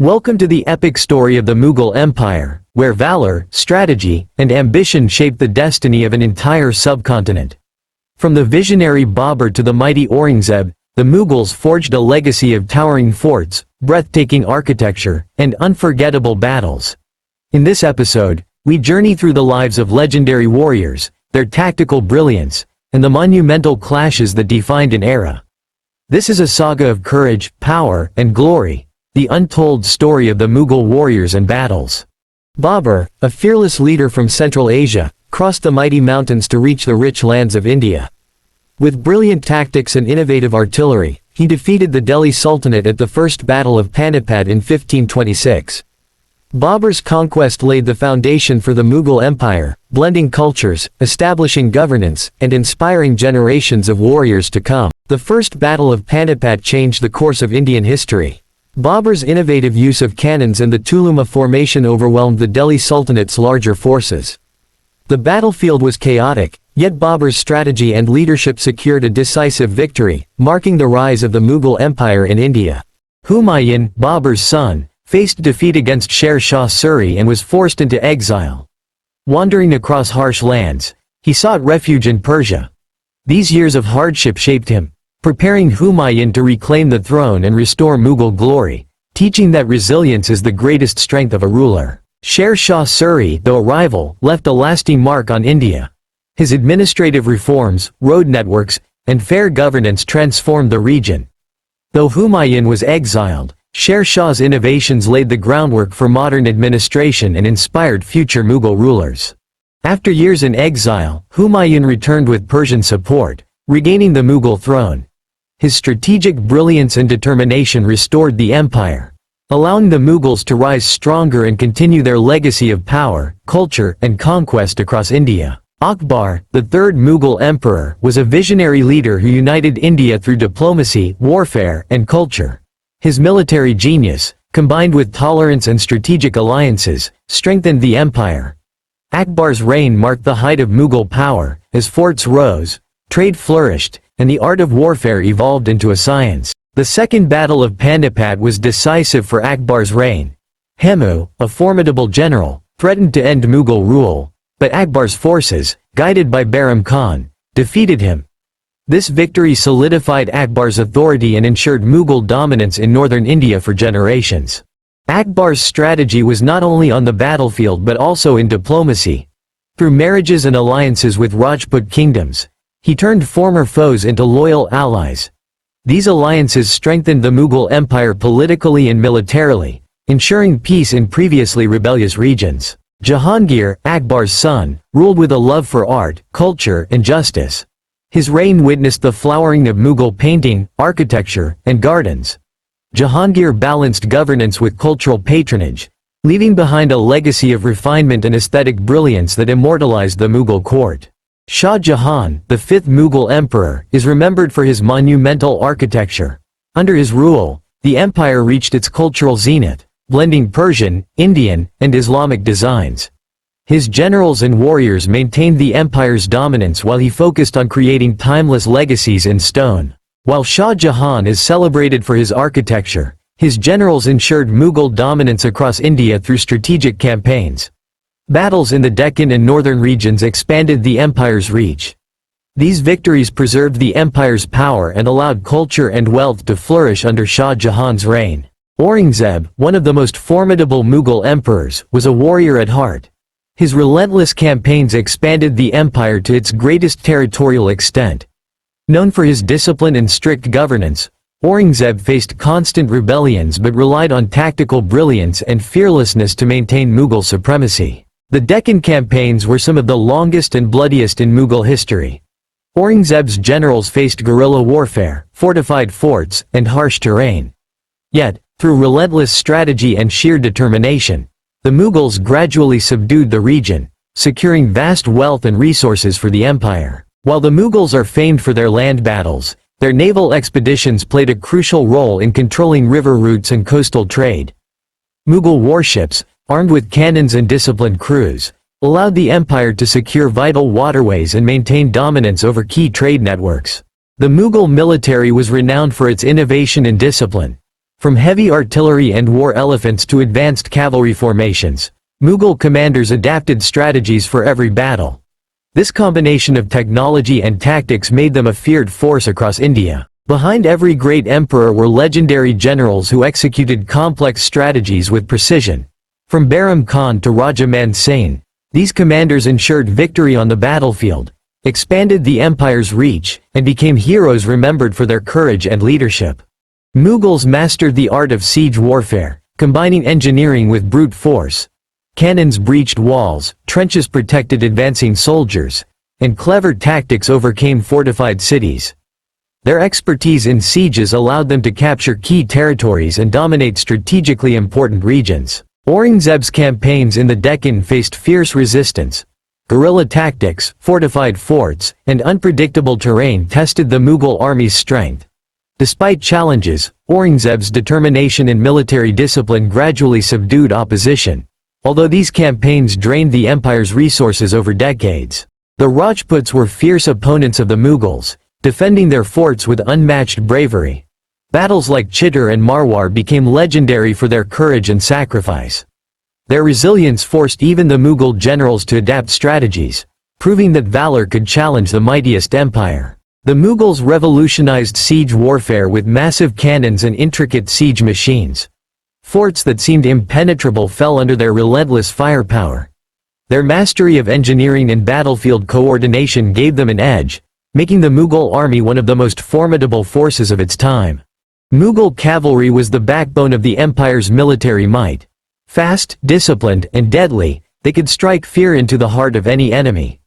Welcome to the epic story of the Mughal Empire, where valor, strategy, and ambition shaped the destiny of an entire subcontinent. From the visionary Babur to the mighty Aurangzeb, the Mughals forged a legacy of towering forts, breathtaking architecture, and unforgettable battles. In this episode, we journey through the lives of legendary warriors, their tactical brilliance, and the monumental clashes that defined an era. This is a saga of courage, power, and glory, the untold story of the Mughal warriors and battles. Babur, a fearless leader from Central Asia, crossed the mighty mountains to reach the rich lands of India. With brilliant tactics and innovative artillery, he defeated the Delhi Sultanate at the First Battle of Panipat in 1526. Babur's conquest laid the foundation for the Mughal Empire, blending cultures, establishing governance, and inspiring generations of warriors to come. The First Battle of Panipat changed the course of Indian history. Babur's innovative use of cannons and the Tuluma formation overwhelmed the Delhi Sultanate's larger forces. The battlefield was chaotic, yet Babur's strategy and leadership secured a decisive victory, marking the rise of the Mughal Empire in India. Humayun, Babur's son, faced defeat against Sher Shah Suri and was forced into exile. Wandering across harsh lands, he sought refuge in Persia. These years of hardship shaped him, preparing Humayun to reclaim the throne and restore Mughal glory, teaching that resilience is the greatest strength of a ruler. Sher Shah Suri, though a rival, left a lasting mark on India. His administrative reforms, road networks, and fair governance transformed the region. Though Humayun was exiled, Sher Shah's innovations laid the groundwork for modern administration and inspired future Mughal rulers. After years in exile, Humayun returned with Persian support, regaining the Mughal throne. His strategic brilliance and determination restored the empire, allowing the Mughals to rise stronger and continue their legacy of power, culture, and conquest across India. Akbar, the third Mughal emperor, was a visionary leader who united India through diplomacy, warfare, and culture. His military genius, combined with tolerance and strategic alliances, strengthened the empire. Akbar's reign marked the height of Mughal power, as forts rose, trade flourished, and the art of warfare evolved into a science. The Second Battle of Panipat was decisive for Akbar's reign. Hemu, a formidable general, threatened to end Mughal rule, but Akbar's forces, guided by Bahram Khan, defeated him. This victory solidified Akbar's authority and ensured Mughal dominance in northern India for generations. Akbar's strategy was not only on the battlefield but also in diplomacy. Through marriages and alliances with Rajput kingdoms, he turned former foes into loyal allies. These alliances strengthened the Mughal Empire politically and militarily, ensuring peace in previously rebellious regions. Jahangir, Akbar's son, ruled with a love for art, culture, and justice. His reign witnessed the flowering of Mughal painting, architecture, and gardens. Jahangir balanced governance with cultural patronage, leaving behind a legacy of refinement and aesthetic brilliance that immortalized the Mughal court. Shah Jahan, the fifth Mughal emperor, is remembered for his monumental architecture. Under his rule, the empire reached its cultural zenith, blending Persian, Indian, and Islamic designs. His generals and warriors maintained the empire's dominance while he focused on creating timeless legacies in stone. While Shah Jahan is celebrated for his architecture, his generals ensured Mughal dominance across India through strategic campaigns. Battles in the Deccan and northern regions expanded the empire's reach. These victories preserved the empire's power and allowed culture and wealth to flourish under Shah Jahan's reign. Aurangzeb, one of the most formidable Mughal emperors, was a warrior at heart. His relentless campaigns expanded the empire to its greatest territorial extent. Known for his discipline and strict governance, Aurangzeb faced constant rebellions but relied on tactical brilliance and fearlessness to maintain Mughal supremacy. The Deccan campaigns were some of the longest and bloodiest in Mughal history. Aurangzeb's generals faced guerrilla warfare, fortified forts, and harsh terrain. Yet, through relentless strategy and sheer determination, the Mughals gradually subdued the region, securing vast wealth and resources for the empire. While the Mughals are famed for their land battles, their naval expeditions played a crucial role in controlling river routes and coastal trade. Mughal warships, armed with cannons and disciplined crews, allowed the empire to secure vital waterways and maintain dominance over key trade networks. The Mughal military was renowned for its innovation and discipline. From heavy artillery and war elephants to advanced cavalry formations, Mughal commanders adapted strategies for every battle. This combination of technology and tactics made them a feared force across India. Behind every great emperor were legendary generals who executed complex strategies with precision. From Bahram Khan to Raja Man Singh, these commanders ensured victory on the battlefield, expanded the empire's reach, and became heroes remembered for their courage and leadership. Mughals mastered the art of siege warfare, combining engineering with brute force. Cannons breached walls, trenches protected advancing soldiers, and clever tactics overcame fortified cities. Their expertise in sieges allowed them to capture key territories and dominate strategically important regions. Aurangzeb's campaigns in the Deccan faced fierce resistance. Guerrilla tactics, fortified forts, and unpredictable terrain tested the Mughal army's strength. Despite challenges, Aurangzeb's determination and military discipline gradually subdued opposition. Although these campaigns drained the empire's resources over decades, the Rajputs were fierce opponents of the Mughals, defending their forts with unmatched bravery. Battles like Chittor and Marwar became legendary for their courage and sacrifice. Their resilience forced even the Mughal generals to adapt strategies, proving that valor could challenge the mightiest empire. The Mughals revolutionized siege warfare with massive cannons and intricate siege machines. Forts that seemed impenetrable fell under their relentless firepower. Their mastery of engineering and battlefield coordination gave them an edge, making the Mughal army one of the most formidable forces of its time. Mughal cavalry was the backbone of the empire's military might. Fast, disciplined, and deadly, they could strike fear into the heart of any enemy.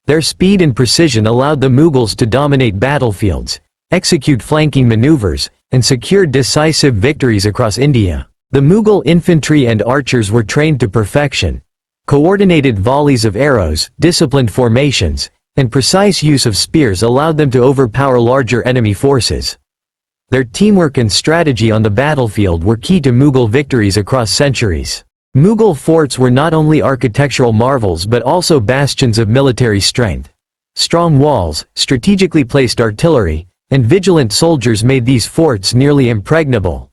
Their speed and precision allowed the Mughals to dominate battlefields, execute flanking maneuvers, and secure decisive victories across India. The Mughal infantry and archers were trained to perfection. Coordinated volleys of arrows, disciplined formations, and precise use of spears allowed them to overpower larger enemy forces. Their teamwork and strategy on the battlefield were key to Mughal victories across centuries. Mughal forts were not only architectural marvels but also bastions of military strength. Strong walls, strategically placed artillery, and vigilant soldiers made these forts nearly impregnable.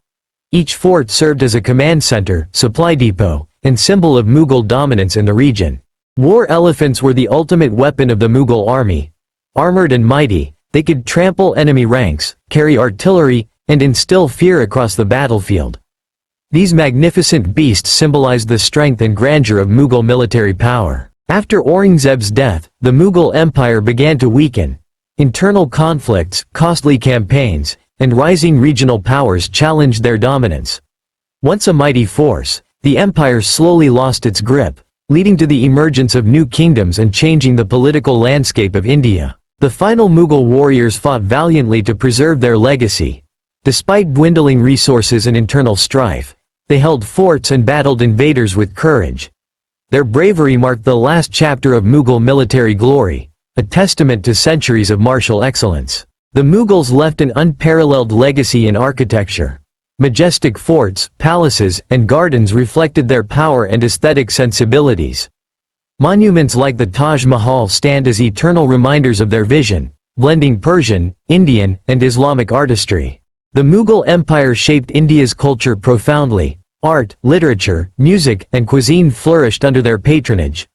Each fort served as a command center, supply depot, and symbol of Mughal dominance in the region. War elephants were the ultimate weapon of the Mughal army. Armored and mighty, they could trample enemy ranks, carry artillery, and instill fear across the battlefield. These magnificent beasts symbolized the strength and grandeur of Mughal military power. After Aurangzeb's death, the Mughal Empire began to weaken. Internal conflicts, costly campaigns, and rising regional powers challenged their dominance. Once a mighty force, the empire slowly lost its grip, leading to the emergence of new kingdoms and changing the political landscape of India. The final Mughal warriors fought valiantly to preserve their legacy. Despite dwindling resources and internal strife, they held forts and battled invaders with courage. Their bravery marked the last chapter of Mughal military glory, a testament to centuries of martial excellence. The Mughals left an unparalleled legacy in architecture. Majestic forts, palaces, and gardens reflected their power and aesthetic sensibilities. Monuments like the Taj Mahal stand as eternal reminders of their vision, blending Persian, Indian, and Islamic artistry. The Mughal Empire shaped India's culture profoundly. Art, literature, music, and cuisine flourished under their patronage.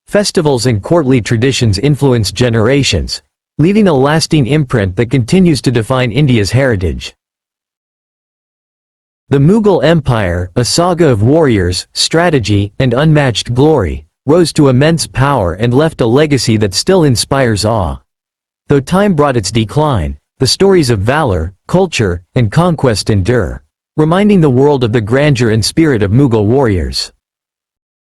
Festivals and courtly traditions influenced generations, leaving a lasting imprint that continues to define India's heritage. The Mughal Empire, a saga of warriors, strategy, and unmatched glory, rose to immense power and left a legacy that still inspires awe. Though time brought its decline, the stories of valor, culture, and conquest endure, reminding the world of the grandeur and spirit of Mughal warriors.